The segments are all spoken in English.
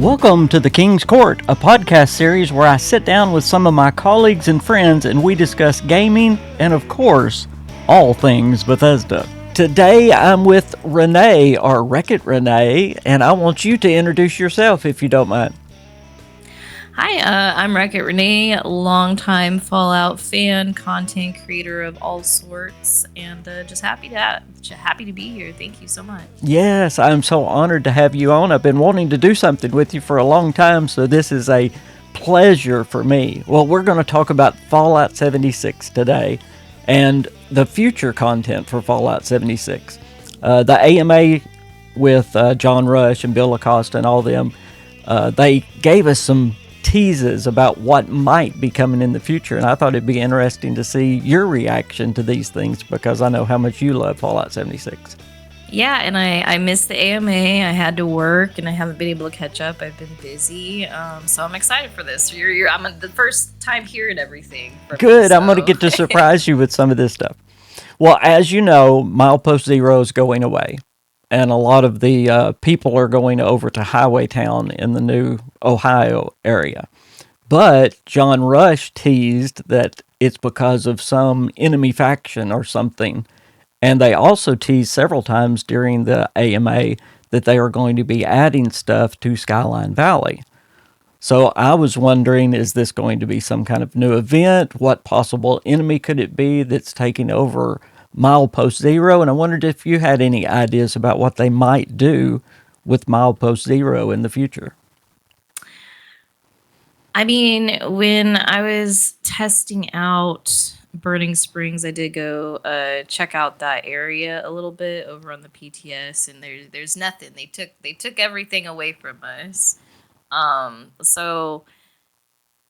Welcome to the King's Court, a podcast series where I sit down with some of my colleagues and friends and we discuss gaming and, of course, all things Bethesda. Today I'm with Renee, or Wreck It Renee, and I want you to introduce yourself if you don't mind. Hi, I'm Wreck It Renee, longtime Fallout fan, content creator of all sorts, and just happy to be here. Thank you so much. Yes, I'm so honored to have you on. I've been wanting to do something with you for a long time, so this is a pleasure for me. Well, we're going to talk about Fallout 76 today and the future content for Fallout 76. The AMA with Jon Rush and Bill Acosta and all them, they gave us some teases about what might be coming in the future, and I thought it'd be interesting to see your reaction to these things because I know how much you love Fallout 76. Yeah, and I missed the AMA. I had to work, and I haven't been able to catch up. I've been busy, so I'm excited for this. I'm the first time hearing everything. Good, I'm going to get to surprise you with some of this stuff. Well, as you know, Milepost Zero is going away. And a lot of the people are going over to Highway Town in the new Ohio area. But Jon Rush teased that it's because of some enemy faction or something. And they also teased several times during the AMA that they are going to be adding stuff to Skyline Valley. So I was wondering, is this going to be some kind of new event? What possible enemy could it be that's taking over Milepost Zero? And I wondered if you had any ideas about what they might do with Milepost Zero in the future. I mean, when I was testing out Burning Springs, I did go check out that area a little bit over on the PTS, and there's nothing. They took everything away from us. So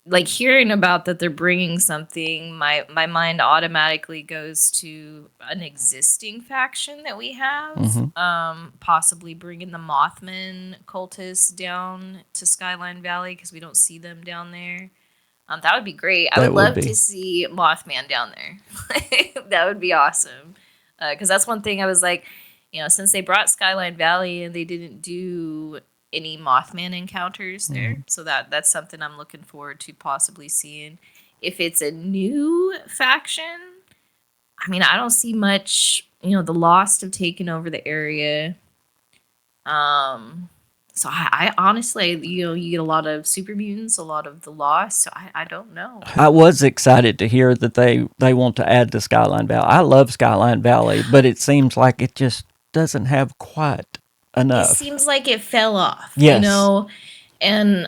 like hearing about that they're bringing something, my mind automatically goes to an existing faction that we have. Mm-hmm. Possibly bringing the Mothman cultists down to Skyline Valley because we don't see them down there. That would be great. I would love to see Mothman down there. That would be awesome. Because that's one thing I was like, since they brought Skyline Valley and they didn't do any Mothman encounters there. Mm-hmm. So that's something I'm looking forward to possibly seeing. If it's a new faction, I mean, I don't see much, the Lost have taken over the area. So I honestly, you get a lot of super mutants, a lot of the Lost, so I don't know. I was excited to hear that they want to add to Skyline Valley. I love Skyline Valley, but it seems like it just doesn't have quite enough. It seems like it fell off, yes. And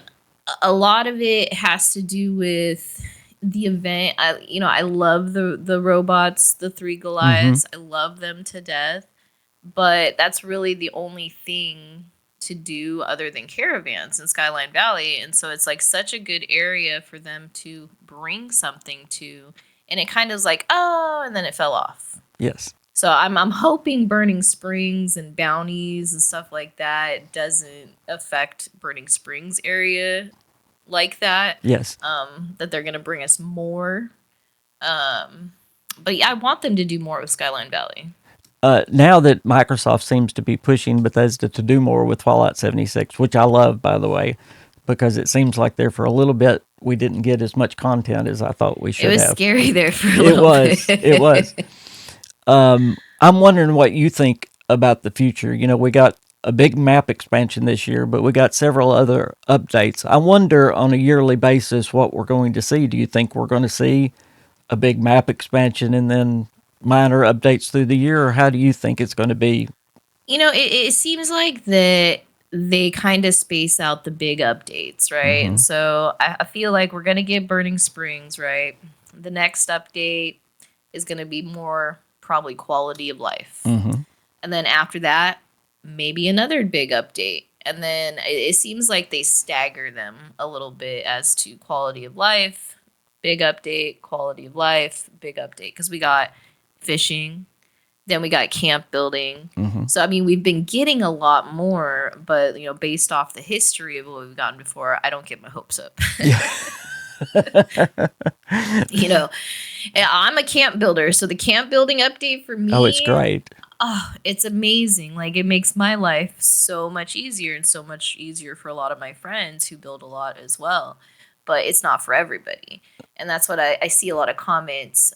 a lot of it has to do with the event. I love the robots, the 3 Goliaths. Mm-hmm. I love them to death, but that's really the only thing to do other than caravans in Skyline Valley, and so it's like such a good area for them to bring something to, and it kind of was like, oh, and then it fell off. Yes. So I'm hoping Burning Springs and bounties and stuff like that doesn't affect Burning Springs area like that. Yes. That they're gonna bring us more. But yeah, I want them to do more with Skyline Valley. Now that Microsoft seems to be pushing Bethesda to do more with Fallout 76, which I love, by the way, because it seems like there for a little bit we didn't get as much content as I thought we should have. It was scary there for a little bit. It was. I'm wondering what you think about the future. We got a big map expansion this year, but we got several other updates. I wonder on a yearly basis what we're going to see. Do you think we're going to see a big map expansion and then minor updates through the year, or how do you think it's going to be? It seems like that they kind of space out the big updates, right? Mm-hmm. And so I feel like we're going to get Burning Springs, right? The next update is going to be more probably quality of life. Mm-hmm. And then after that, maybe another big update. And then it seems like they stagger them a little bit as to quality of life, big update, quality of life, big update. Because we got fishing, then we got camp building. Mm-hmm. So, I mean, we've been getting a lot more, but, based off the history of what we've gotten before, I don't get my hopes up. I'm a camp builder, so the camp building update for me, oh, it's great. Oh, it's amazing. Like, it makes my life so much easier and so much easier for a lot of my friends who build a lot as well. But it's not for everybody. And that's what I see a lot of comments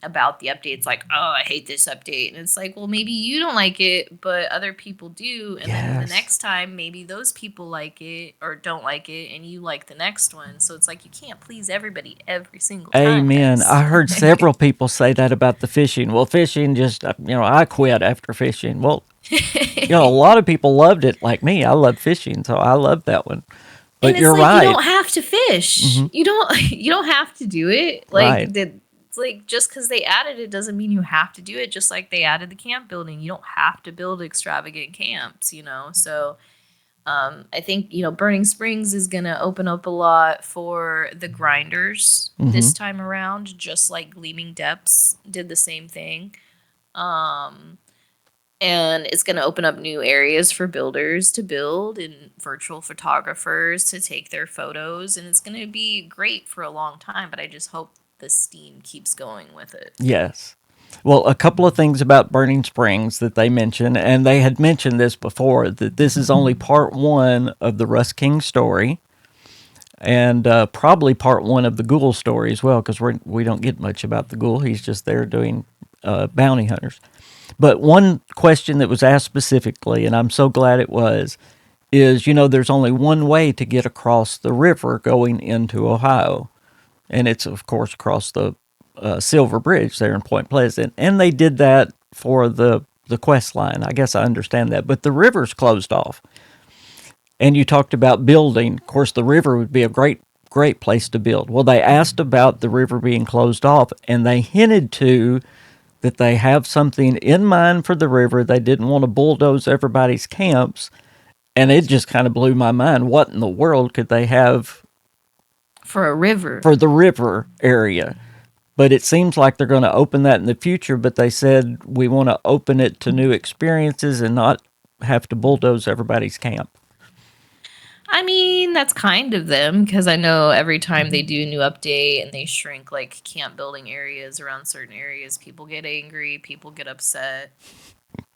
about the updates, like, oh, I hate this update. And it's like, well, maybe you don't like it, but other people do. And then the next time, maybe those people like it or don't like it, and you like the next one. So it's like you can't please everybody every single time. Amen. I heard several people say that about the fishing. Well, fishing just, I quit after fishing. Well, a lot of people loved it like me. I love fishing, so I love that one. But and it's you're like right. You don't have to fish. Mm-hmm. You don't have to do it. Like it's like just because they added it doesn't mean you have to do it. Just like they added the camp building, you don't have to build extravagant camps. So I think Burning Springs is gonna open up a lot for the grinders this time around. Just like Gleaming Depths did the same thing. And it's going to open up new areas for builders to build and virtual photographers to take their photos. And it's going to be great for a long time. But I just hope the steam keeps going with it. Yes. Well, a couple of things about Burning Springs that they mentioned, and they had mentioned this before, that this is only part one of the Rust King story. And probably part one of the Ghoul story as well, because we don't get much about the Ghoul. He's just there doing bounty hunters. But one question that was asked specifically, and I'm so glad it was, is, there's only one way to get across the river going into Ohio. And it's, of course, across the Silver Bridge there in Point Pleasant. And they did that for the quest line. I guess I understand that. But the river's closed off. And you talked about building. Of course, the river would be a great place to build. Well, they asked about the river being closed off, and they hinted to that they have something in mind for the river. They didn't want to bulldoze everybody's camps, and it just kind of blew my mind. What in the world could they have for a river? For the river area. But it seems like they're going to open that in the future, but they said we want to open it to new experiences and not have to bulldoze everybody's camp. I mean, that's kind of them, because I know every time they do a new update and they shrink like camp building areas around certain areas, people get angry, people get upset.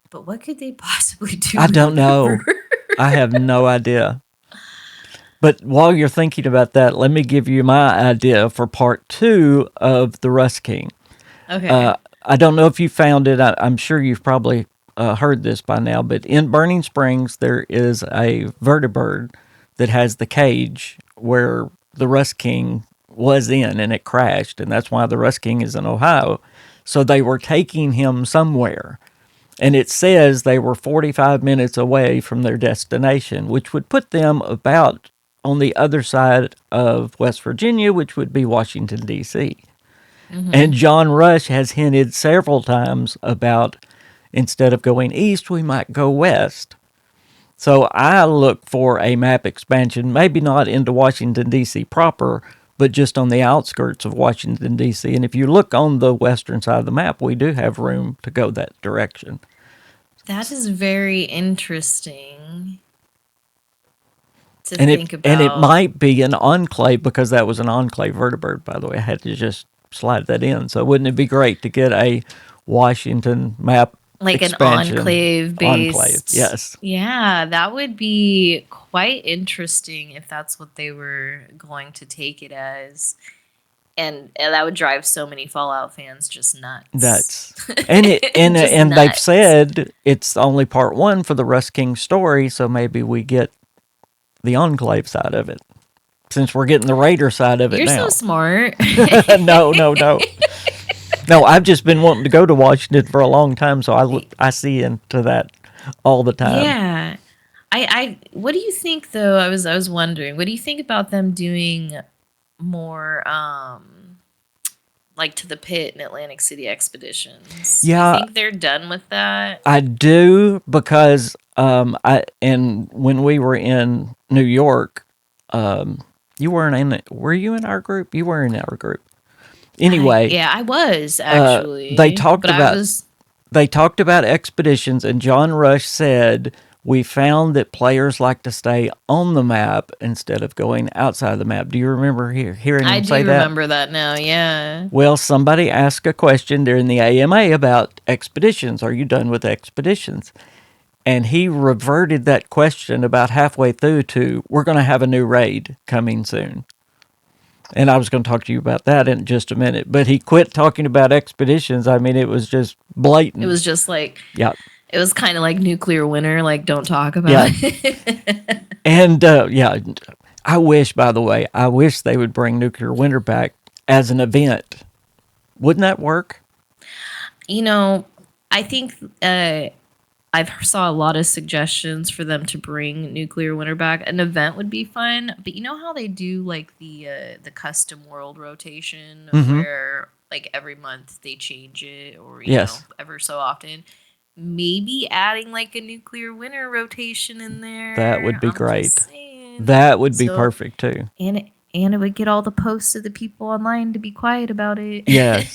But what could they possibly do? I don't know. I have no idea. But while you're thinking about that, let me give you my idea for part 2 of the Rust King. Okay. I don't know if you found it. I'm sure you've probably heard this by now, but in Burning Springs, there is a vertibird that has the cage where the Rust King was in, and it crashed, and that's why the Rust King is in Ohio. So they were taking him somewhere, and it says they were 45 minutes away from their destination, which would put them about on the other side of West Virginia, which would be Washington, D.C. Mm-hmm. And Jon Rush has hinted several times about instead of going east, we might go west. So I look for a map expansion, maybe not into Washington, D.C. proper, but just on the outskirts of Washington, D.C. And if you look on the western side of the map, we do have room to go that direction. That is very interesting to and think about. And it might be an enclave, because that was an enclave vertibird, by the way. I had to just slide that in. So wouldn't it be great to get a Washington map like expansion? An enclave-based. Enclave, yes. Yeah, that would be quite interesting if that's what they were going to take it as. And that would drive so many Fallout fans just nuts. And they've said it's only part 1 for the Rust King story, so maybe we get the enclave side of it, since we're getting the Raider side of it now. You're so smart. No. No, I've just been wanting to go to Washington for a long time, so I see into that all the time. Yeah. I what do you think, though? I was wondering, what do you think about them doing more like to the pit and Atlantic City expeditions? Yeah. Do you think they're done with that? I do, because when we were in New York, you weren't in it. Were you in our group? You were in our group. Anyway, I was actually. They talked about expeditions, and Jon Rush said We found that players like to stay on the map instead of going outside the map. Do you remember hearing I him do say that? remember that now. Yeah. Well, somebody asked a question during the AMA about expeditions. Are you done with expeditions? And he reverted that question about halfway through to, we're going to have a new raid coming soon. And I was going to talk to you about that in just a minute. But he quit talking about expeditions. I mean, it was just blatant. It was just like, yeah. It was kind of like nuclear winter, like don't talk about Yeah. it. And I wish, by the way, I wish they would bring nuclear winter back as an event. Wouldn't that work? You know, I think I've saw a lot of suggestions for them to bring nuclear winter back. An event would be fun, but you know how they do like the custom world rotation where like every month they change it, or you know, ever so often. Maybe adding like a nuclear winter rotation in there. That would be great. That would be perfect too. And it would get all the posts of the people online to be quiet about it. Yes.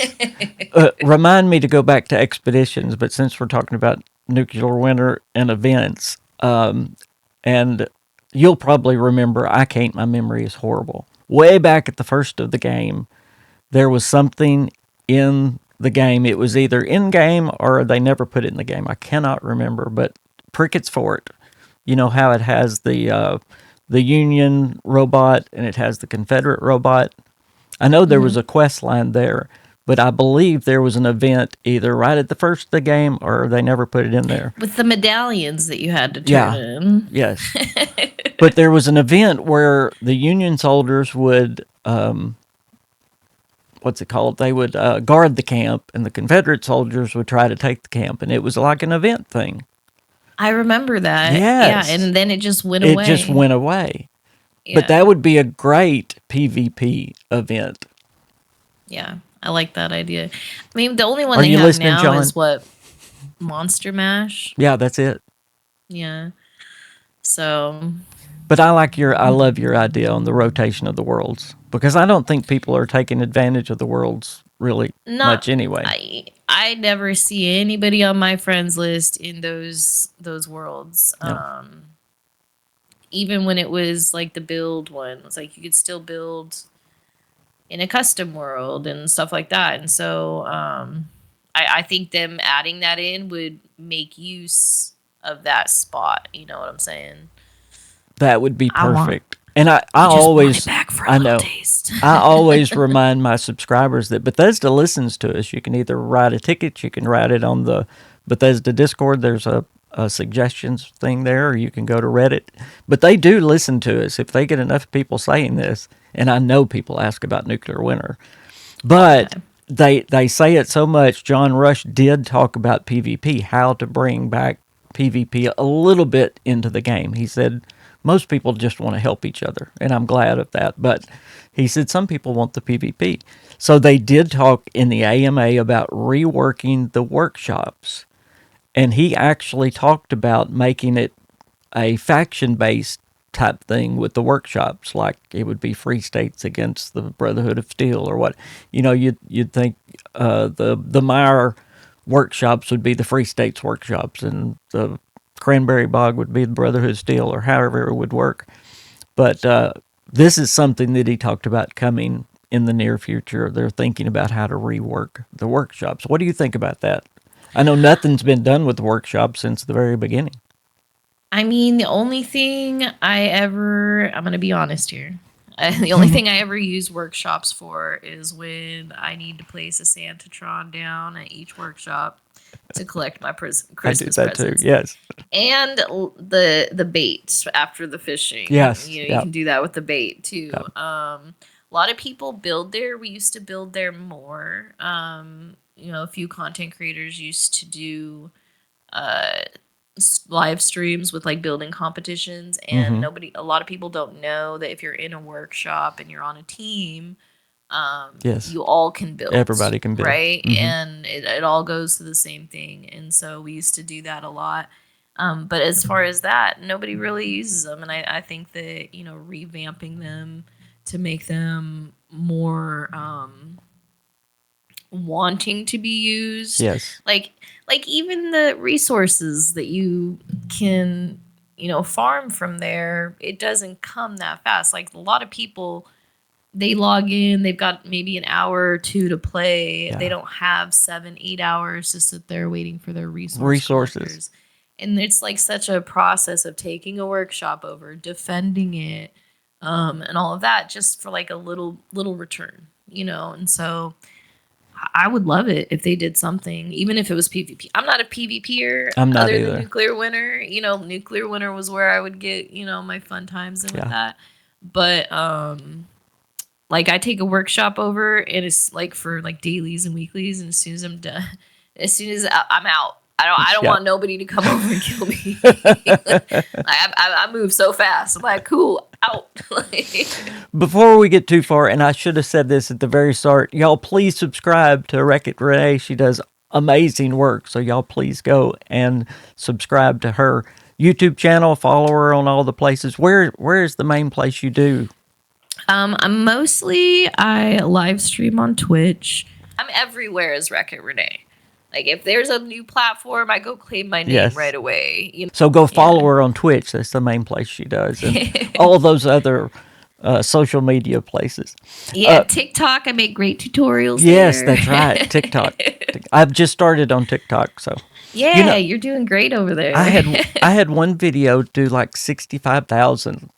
Remind me to go back to expeditions, but since we're talking about nuclear winter and events, and you'll probably remember, my memory is horrible. Way back at the first of the game, there was something in the game. It was either in game or they never put it in the game. I cannot remember, but Prickett's Fort, you know how it has the Union robot and it has the Confederate robot. I know there was a quest line there, but I believe there was an event either right at the first of the game or they never put it in there. With the medallions that you had to turn in. Yes. But there was an event where the Union soldiers would, what's it called? They would guard the camp, and the Confederate soldiers would try to take the camp, and it was like an event thing. I remember that. Yes. Yeah, and then it just went away. It just went away. Yeah. But that would be a great PvP event. Yeah, I like that idea. I mean, the only one they have now John? Is what? Monster Mash? Yeah, that's it. Yeah. So. But I love your idea on the rotation of the worlds, because I don't think people are taking advantage of the worlds really much anyway. I never see anybody on my friends list in those worlds. No. Even when it was like the build one, it's like you could still build in a custom world and stuff like that. And so I think them adding that in would make use of that spot. You know what I'm saying? That would be perfect. And I always, I know, I always remind my subscribers that Bethesda listens to us. You can either write a ticket, you can write it on the Bethesda Discord. There's a suggestions thing there, or you can go to Reddit. But they do listen to us if they get enough people saying this. And I know people ask about nuclear winter, but they say it so much. Jon Rush did talk about PvP, how to bring back PvP a little bit into the game. He said most people just want to help each other, and I'm glad of that. But he said some people want the PvP. So they did talk in the AMA about reworking the workshops. And he actually talked about making it a faction-based type thing with the workshops, like it would be Free States against the Brotherhood of Steel, or what. You know, you'd think the Meyer workshops would be the Free States workshops, and the Cranberry Bog would be the Brotherhood of Steel, or however it would work. But this is something that he talked about coming in the near future. They're thinking about how to rework the workshops. What do you think about that? I know nothing's been done with the workshop since the very beginning. I mean, the only thing I'm going to be honest here. The only thing I ever use workshops for is when I need to place a Santatron down at each workshop to collect my Christmas presents. I do that too, yes. And the bait after the fishing. Yes. You can do that with the bait too. Yep. A lot of people build there. We used to build there more. A few content creators used to do live streams with like building competitions, and a lot of people don't know that if you're in a workshop and you're on a team, you all can build. Everybody can build, right? And it all goes to the same thing. And so we used to do that a lot. But as far as that, nobody really uses them, and I think that revamping them to make them more wanting to be used. Yes. Like even the resources that you can, farm from there, it doesn't come that fast. Like a lot of people, they log in, they've got maybe an hour or two to play. Yeah. They don't have 7-8 hours to sit there waiting for their resources. Collectors. And it's like such a process of taking a workshop over, defending it, and all of that just for like a little return, And so I would love it if they did something, even if it was PvP. I'm not a PvPer. I'm not other either. than Nuclear Winter. Nuclear Winter was where I would get, my fun times in with that. But like I take a workshop over and it's like for like dailies and weeklies, and as soon as I'm done, as soon as I'm out, I don't want nobody to come over and kill me. I move so fast. I'm like, cool, out. Before we get too far, and I should have said this at the very start, y'all please subscribe to Wreck It Renee. She does amazing work, so y'all please go and subscribe to her YouTube channel. Follow her on all the places. Where is the main place you do? I live stream on Twitch. I'm everywhere as Wreck It Renee. Like if there's a new platform, I go claim my name right away. So go follow her on Twitch. That's the main place she does, and all those other social media places. Yeah, TikTok. I make great tutorials. Yes, there. That's right. TikTok. I've just started on TikTok, so yeah, you're doing great over there. I had one video do like 65,000.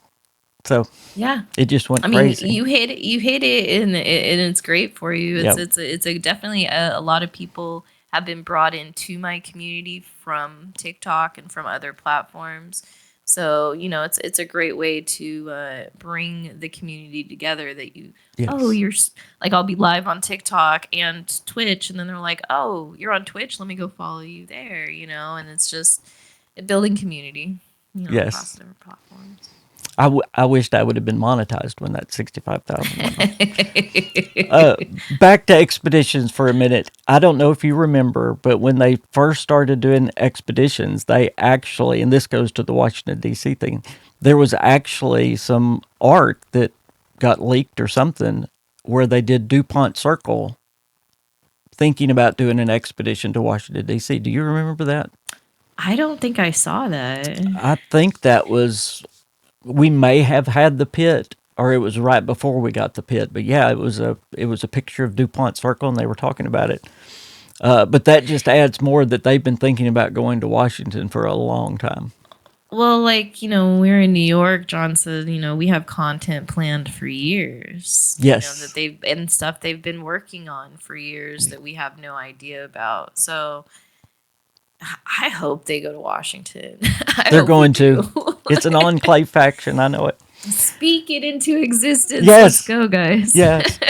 So yeah, it just went crazy. You hit it, and it's great for you. It's definitely a lot of people have been brought into my community from TikTok and from other platforms. So it's a great way to bring the community together. That you're like, I'll be live on TikTok and Twitch, and then they're like, oh, you're on Twitch, let me go follow you there. And it's just building community. Across different platforms. I wished I would have been monetized when that 65,000 went back to expeditions for a minute. I don't know if you remember, but when they first started doing expeditions, they actually, and this goes to the Washington, D.C. thing, there was actually some art that got leaked or something where they did DuPont Circle thinking about doing an expedition to Washington, D.C. Do you remember that? I don't think I saw that. I think that was... We may have had the pit, or it was right before we got the pit. But yeah, it was a picture of DuPont Circle, and they were talking about it. But that just adds more that they've been thinking about going to Washington for a long time. Well, like, we're in New York. John said, we have content planned for years. Yes, that they've been working on for years that we have no idea about. So I hope they go to Washington. They're going to. It's an enclave faction. I know it. Speak it into existence. Yes. Let's go, guys. Yes.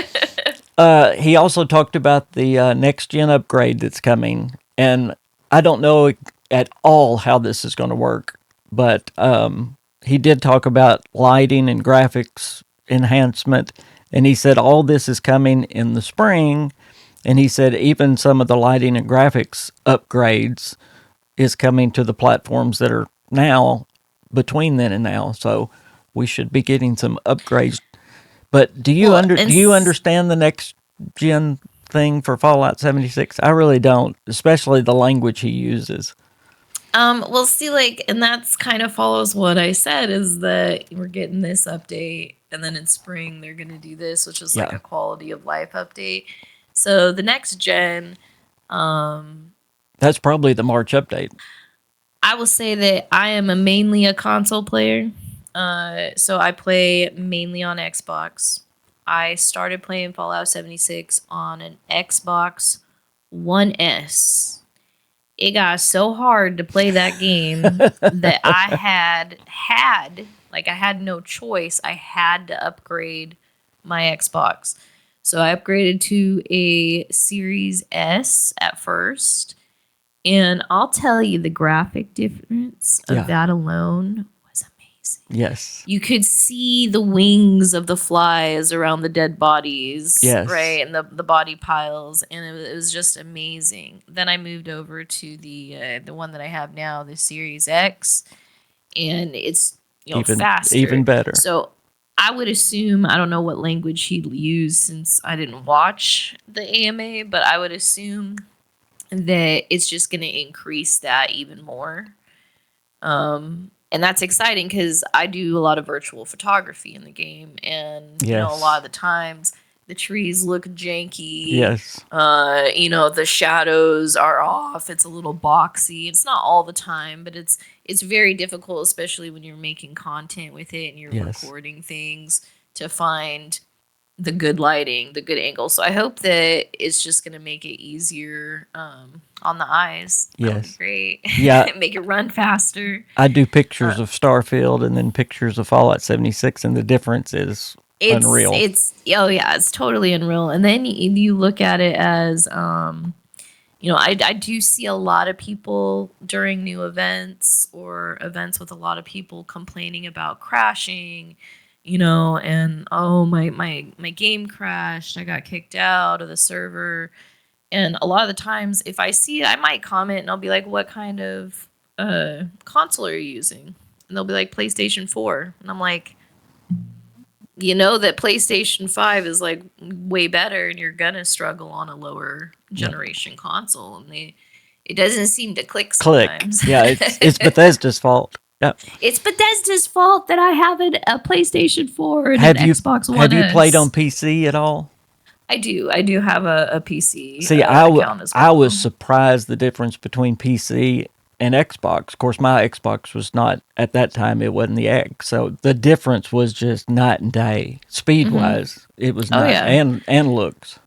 He also talked about the next gen upgrade that's coming, and I don't know at all how this is going to work, but he did talk about lighting and graphics enhancement, and he said all this is coming in the spring. And he said even some of the lighting and graphics upgrades is coming to the platforms that are now between then and now. So we should be getting some upgrades. But do you understand the next gen thing for Fallout 76? I really don't, especially the language he uses. Well, see, and that's kind of follows what I said, is that we're getting this update, and then in spring they're going to do this, which is like a quality of life update. So the next gen, that's probably the March update. I will say that I am mainly a console player. So I play mainly on Xbox. I started playing Fallout 76 on an Xbox One S. It got so hard to play that game that I had no choice. I had to upgrade my Xbox. So I upgraded to a Series S at first. And I'll tell you, the graphic difference of that alone was amazing. Yes. You could see the wings of the flies around the dead bodies. Yes. Right? And the body piles. And it was just amazing. Then I moved over to the one that I have now, the Series X. And it's faster. Even better. So I would assume, I don't know what language he'd use since I didn't watch the AMA, but I would assume that it's just going to increase that even more. And that's exciting because I do a lot of virtual photography in the game, and you know, a lot of the times the trees look janky. Yes. You know, the shadows are off. It's a little boxy. It's not all the time, but it's very difficult, especially when you're making content with it and you're recording things, to find the good lighting, the good angle. So I hope that it's just going to make it easier on the eyes. That would be great. Yeah. Make it run faster. I do pictures of Starfield and then pictures of Fallout 76, and the difference is unreal. It's totally unreal. And then you look at it as, you know, I do see a lot of people during new events or events with a lot of people complaining about crashing, you know, and my game crashed. I got kicked out of the server. And a lot of the times, if I see it, I might comment and I'll be like, what kind of console are you using? And they'll be like, PlayStation 4. And I'm like, you know that PlayStation 5 is like way better, and you're gonna struggle on a lower generation console. And it doesn't seem to click sometimes. Yeah, it's Bethesda's fault. Yeah, it's Bethesda's fault that I have a PlayStation 4 and an Xbox One. Have you played on PC at all? I do. I do have a PC. See, I was surprised the difference between PC and Xbox. Of course, my Xbox was not, at that time, it wasn't the X. So the difference was just night and day. Speed-wise, it was nice. And looks.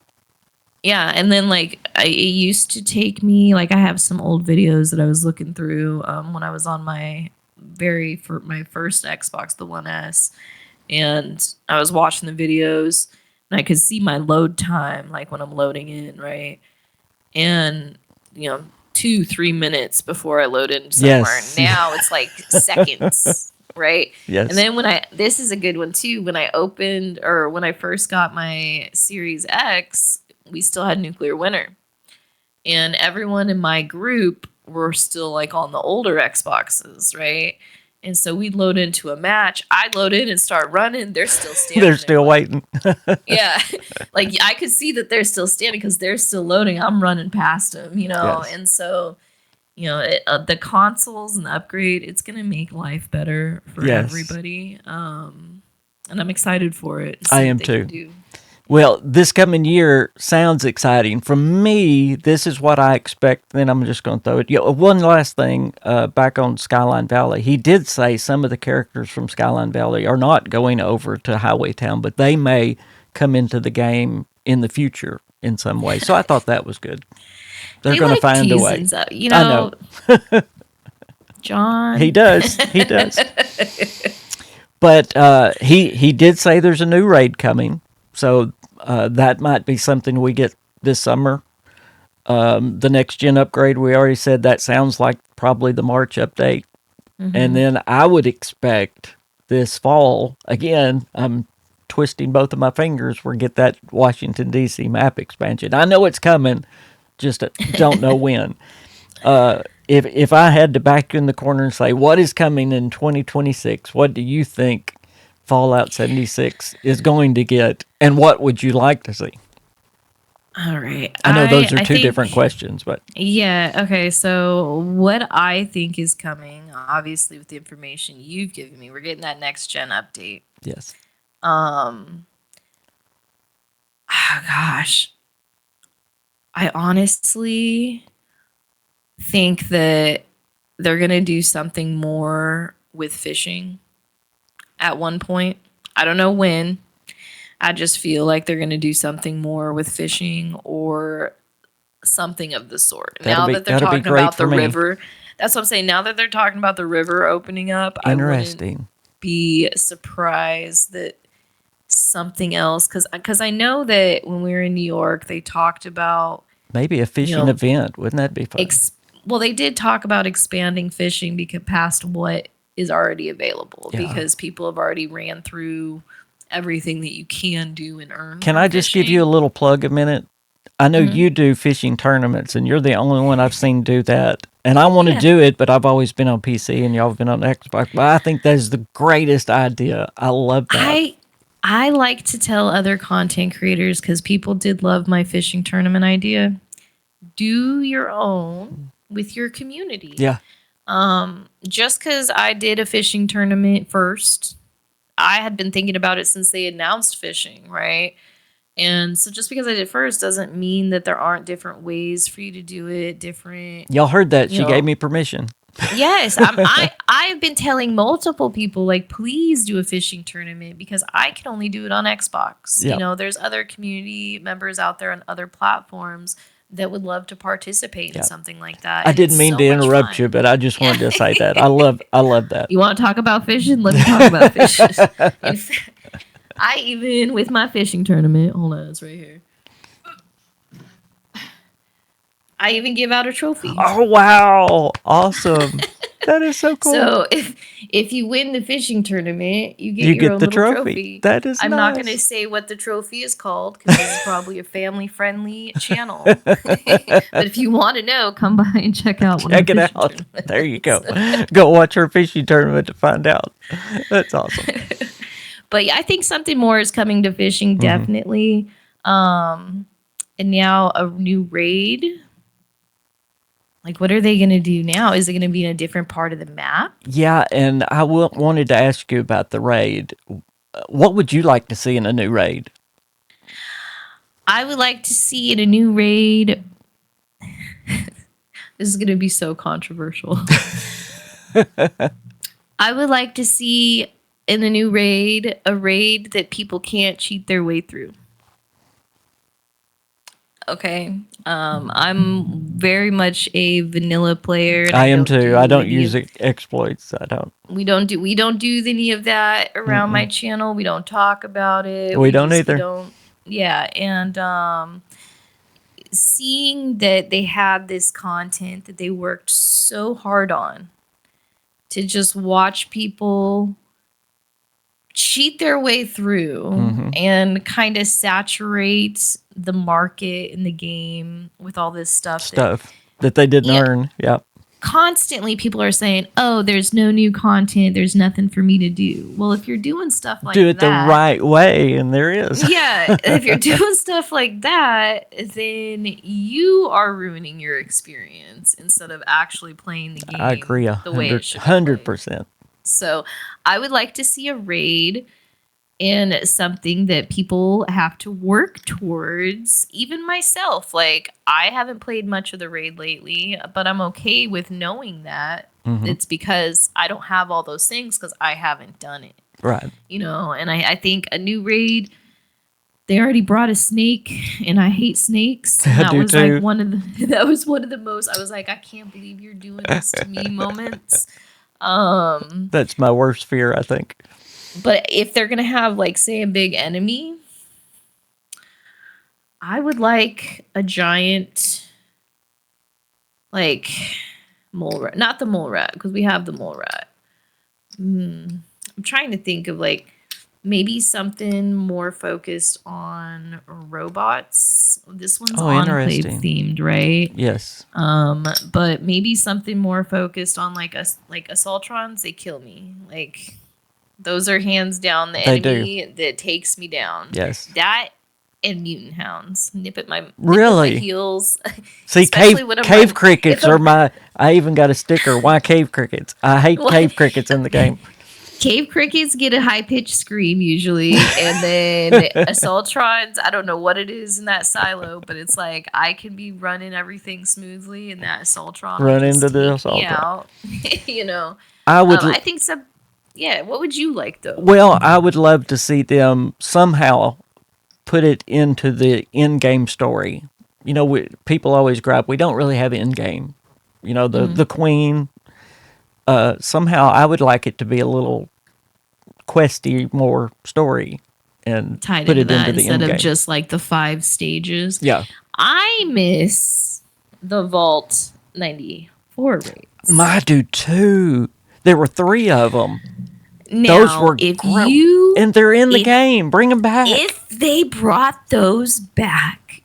Yeah, and then, like, it used to take me, like, I have some old videos that I was looking through when I was on my first Xbox, the One S, and I was watching the videos, and I could see my load time, like, when I'm loading in, right? And, you know, 2-3 minutes before I load in somewhere. Yes. Now it's like seconds, right? Yes. And then this is a good one too. When I first got my Series X, we still had nuclear winter, and everyone in my group were still like on the older Xboxes, right? And so we'd load into a match. I load in and start running. They're still standing. They're still waiting. Yeah. Like, I could see that they're still standing because they're still loading. I'm running past them, you know? Yes. And so, you know, the consoles and the upgrade, it's going to make life better for everybody. And I'm excited for it. I am too. Well, this coming year sounds exciting. For me, this is what I expect. Then I'm just going to throw it. One last thing, back on Skyline Valley. He did say some of the characters from Skyline Valley are not going over to Highway Town, but they may come into the game in the future in some way. So I thought that was good. They're going to find a way. You know, I know. John. He does. He does. But he did say there's a new raid coming. So that might be something we get this summer. The next gen upgrade, we already said that sounds like probably the March update. Mm-hmm. And then I would expect this fall, again, I'm twisting both of my fingers, we'll get that Washington, D.C. map expansion. I know it's coming, just don't know when. If I had to back you in the corner and say, what is coming in 2026, what do you think Fallout 76 is going to get, and what would you like to see? All right. I know those are two different questions, but... Yeah, okay, so what I think is coming, obviously with the information you've given me, we're getting that next-gen update. Yes. Oh, gosh. I honestly think that they're going to do something more with fishing at one point. I don't know when. I just feel like they're going to do something more with fishing or something of the sort. Now that they're talking about the river, that's what I'm saying. Now that they're talking about the river opening up, I wouldn't be surprised that something else, because I know that when we were in New York, they talked about maybe a fishing event. Wouldn't that be fun? Well, they did talk about expanding fishing because past what is already available, because people have already ran through everything that you can do and earn. Can I just give you a little plug a minute? I know you do fishing tournaments, and you're the only one I've seen do that. And I want to do it, but I've always been on PC, and y'all have been on Xbox. But I think that is the greatest idea. I love that. I like to tell other content creators, because people did love my fishing tournament idea. Do your own with your community. Yeah. Just because I did a fishing tournament first, I had been thinking about it since they announced fishing, right? And so just because I did first doesn't mean that there aren't different ways for you to do it. Different. Y'all heard that? She know. gave me permission. Yes, I've been telling multiple people, like, please do a fishing tournament, because I can only do it on Xbox. Yep. You know, there's other community members out there on other platforms that would love to participate in something like that. I didn't mean to interrupt you, but I just wanted to say that. I love that. You want to talk about fishing? Let me talk about fishing. In fact, I even, with my fishing tournament, hold on, it's right here. I even give out a trophy. Oh, wow. Awesome. That is so cool. So if you win the fishing tournament, you get your own little trophy. That is I'm nice. not going to say what the trophy is called, because this is probably a family-friendly channel. But if you want to know, come by and check out one of the fishing tournaments. There you go. Go watch her fishing tournament to find out. That's awesome. But yeah, I think something more is coming to fishing, definitely. And now a new raid. Like, what are they going to do now? Is it going to be in a different part of the map? Yeah, and I wanted to ask you about the raid. What would you like to see in a new raid? I would like to see in a new raid. This is going to be so controversial. I would like to see in the new raid a raid that people can't cheat their way through. Okay. I'm very much a vanilla player. I am too. I don't use exploits. I don't. We don't do any of that around my channel. We don't talk about it. We don't either. Yeah, and seeing that they had this content that they worked so hard on, to just watch people cheat their way through and kind of saturate the market in the game with all this stuff that they didn't earn. Yeah. Constantly people are saying, oh, there's no new content, there's nothing for me to do. Well, if you're doing stuff like that, do it the right way, and there is. Yeah, if you're doing stuff like that, then you are ruining your experience instead of actually playing the game. I agree, the way it should be 100%. So I would like to see a raid and something that people have to work towards. Even myself, like, I haven't played much of the raid lately, but I'm okay with knowing that. It's because I don't have all those things, because I haven't done it. Right. You know, and I think a new raid, they already brought a snake, and I hate snakes. And that was too. Like one of the most, I was like, I can't believe you're doing this to me moments. That's my worst fear, I think. But if they're gonna have, like, say, a big enemy, I would like a giant, like, mole rat. Not the mole rat, because we have the mole rat. I'm trying to think of, like, maybe something more focused on robots. This one's Enclave themed, right? Yes. But maybe something more focused on, like, assaultrons. They kill me. Like, those are hands down the enemy that takes me down. Yes. That and mutant hounds nip at my heels. See, cave crickets are my. I even got a sticker. Why cave crickets? I hate cave crickets in the game. Cave crickets get a high-pitched scream usually, and then assaultrons, I don't know what it is in that silo, but it's like I can be running everything smoothly, and that assaultron run into the assaultron. You know, I think so. Yeah, what would you like though? Well, I would love to see them somehow put it into the in-game story. You know, people always gripe, we don't really have in-game. You know, the queen. Somehow I would like it to be a little questy, more story, and tied put into it that into the instead in-game. of just like the 5 stages. Yeah. I miss the Vault 94 raids. I do too. There were 3 of them. Now, those were and they're in the game. Bring them back. If they brought those back,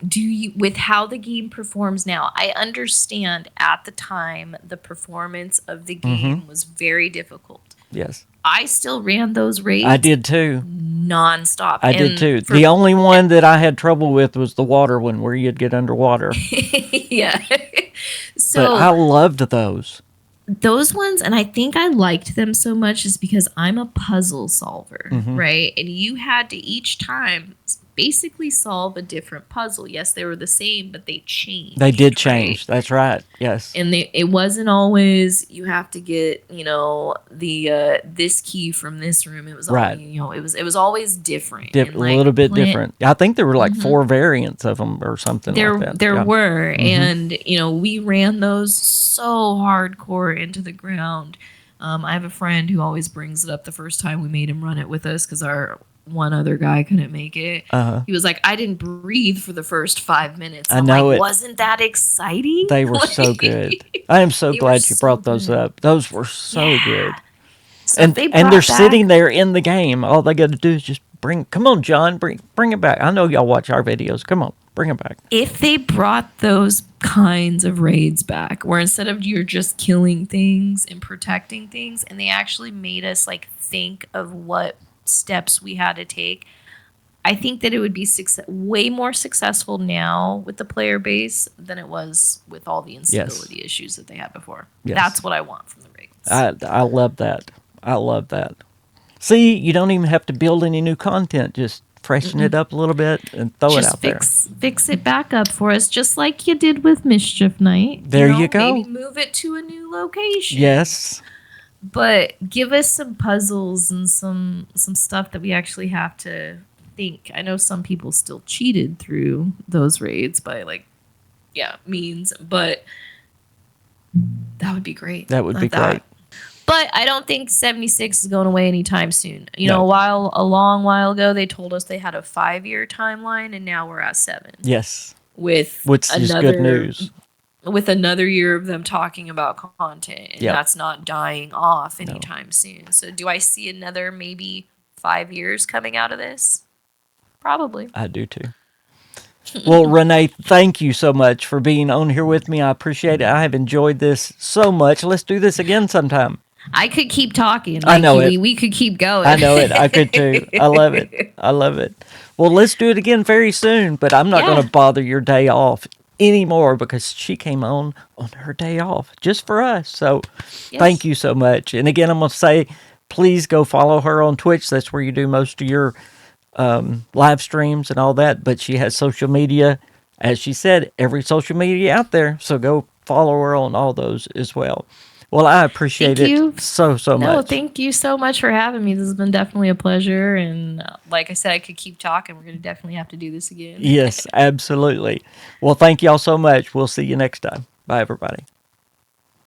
with how the game performs now, I understand at the time the performance of the game was very difficult. Yes. I still ran those raids. I did too. Nonstop. I did too. The only one that I had trouble with was the water one where you'd get underwater. Yeah. So but I loved those. Those ones, and I think I liked them so much is because I'm a puzzle solver, right? And you had to each time basically solve a different puzzle. Yes, they were the same, but they changed. They did change. Right? That's right. Yes. And it wasn't always you have to get, the this key from this room. It was right. Always, it was always different. A little bit different. I think there were like 4 variants of them or something like that. There were, and we ran those so hardcore into the ground. I have a friend who always brings it up the first time we made him run it with us because our one other guy couldn't make it. He was like, I didn't breathe for the first 5 minutes. I know it wasn't that exciting. They were so good. I am so glad you brought those up. Those were so good. So and they're sitting there in the game. All they got to do is just come on, John, bring it back. I know y'all watch our videos. Come on, bring it back. If they brought those kinds of raids back, where instead of you're just killing things and protecting things, and they actually made us think of what steps we had to take, I think that it would be way more successful now with the player base than it was with all the instability issues that they had before. Yes. That's what I want from the raids. I love that. I love that. See, you don't even have to build any new content. Just freshen it up a little bit and throw it out there. Fix it back up for us, just like you did with Mischief Night. There you go. Maybe move it to a new location. Yes. But give us some puzzles and some stuff that we actually have to think. I know some people still cheated through those raids by means, but that would be great. That would be great. But I don't think 76 is going away anytime soon. A long while ago, they told us they had a 5-year timeline, and now we're at 7. Yes. Which is good news. With another year of them talking about content, and that's not dying off anytime soon. So do I see another maybe 5 years coming out of this? Probably. I do too. Well, Renee, thank you so much for being on here with me. I appreciate it. I have enjoyed this so much. Let's do this again sometime. I could keep talking. I know it. We could keep going. I know it. I could too. I love it. I love it. Well, let's do it again very soon, but I'm not going to bother your day off anymore because she came on her day off just for us. So thank you so much. And again, I'm going to say, please go follow her on Twitch. That's where you do most of your live streams and all that. But she has social media, as she said, every social media out there. So go follow her on all those as well. Well, I appreciate it so much. No, thank you so much for having me. This has been definitely a pleasure. And like I said, I could keep talking. We're going to definitely have to do this again. Yes, absolutely. Well, thank y'all so much. We'll see you next time. Bye, everybody.